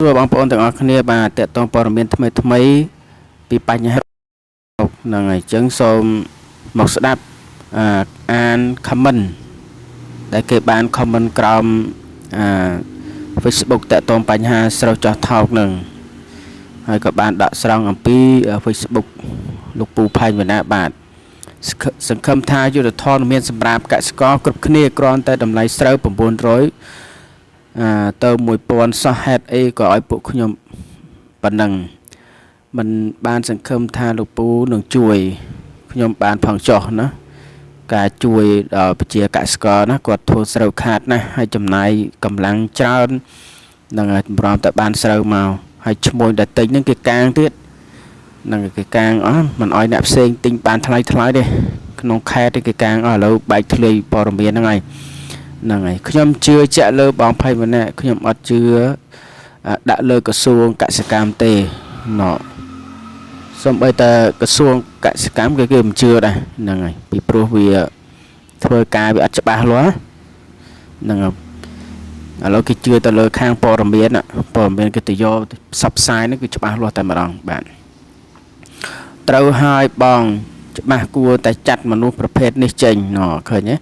Thưaបងប្អូនទាំងអស់គ្នាបាទតកតងព័ត៌មានថ្មីពីបញ្ហាហ្នឹងហើយអញ្ចឹងសូមមកស្ដាប់អាន comment ដែលគេបាន comment ក្រោមFacebook តកតងបញ្ហាស្រូវចោះថោកនឹងហើយក៏បានដកស្រង់អំពី Facebook លោកពូផែងវណ្ណាបាទសង្ឃឹមថាយុទ្ធធនមានសម្រាប់កសិករគ្រប់គ្នាគ្រាន់តែតម្លៃស្រូវ900ទៅ1000សោះហេតុអីក៏ឲ្យពួកខ្ញុំប៉ុណ្ណឹងមិនបានសង្ឃឹមថាលោកពូនឹងជួយខ្ញុំបានផងចោះណាការជួយដល់ប្រជាកសិករណាគាត់ធ្វើស្រូវខាតណាស់ហើយចំណាយកម្លាំងច្រើននឹងចម្រំតែបានស្រូវមកហើយឈ្មោះដែលទិញហ្នឹងគេកាងទៀតនឹងគេកាងអស់មិនអោយអ្នកផ្សេងទិញបានថ្លៃទេក្នុងខេត្តគេកាងអស់ឥឡូវបែកធ្លាយព័ត៌មានហ្នឹងហើយខ្ញុំជឿជាក់លើបងផៃម្នាក់ខ្ញុំអត់ជឿដាក់លើក្រសួងកសិកម្មទេណ៎សូម្បីតែក្រសួងកសិកម្មគេមិនជឿដែរហ្នឹងហើយពីព្រោះវាធ្វើការវាអត់ច្បាស់លាស់ហ្នឹងហើយឥឡូវគេជឿទៅលើខាងព័ត៌មានគេទៅយកផ្សព្វផ្សាយនេះគឺច្បាស់លាស់តែម្ដងបាទត្រូវហើយបងច្បាស់គួរតែចាត់មនុស្សប្រភេទនេះចេញណ៎ឃើញទេ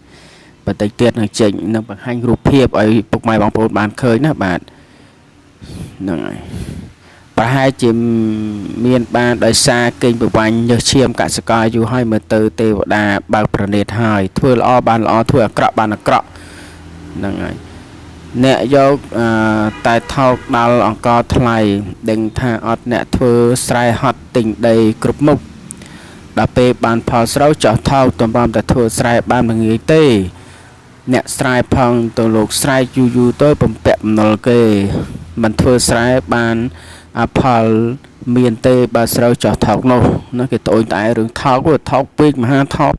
បន្តិចទៀតនឹងចេញនឹងបង្ហាញរូបភាពឲ្យពុកម៉ែបងប្អូនបានឃើញណាបាទហ្នឹងហើយប្រហែលជាមានបានដោយសារកេងប្រវាញ់ញើសឈាមកសិករយូរហើយមើលទៅទេវតាបើកប្រណេតហើយធ្វើល្អបានល្អធ្វើអាក្រក់បានអាក្រក់ហ្នឹងហើយអ្នកយកតែថោកដល់អង្គថ្លៃដឹងថាអត់អ្នកធ្វើស្រែហត់ទិញដីគ្រប់មុខដល់ពេលបានផលស្រូវចោះថោកតំបំតែធ្វើស្រែបានមិនងាយទេអ្នកស្រែផងទៅលោកស្រែយូរទៅបំពាក់បំណុលគេមិនធ្វើស្រែបានផលមានទេបើស្រូវចោះថោកនោះណាគេត្អូញត្អែរឿងថោកពេកមហាថោក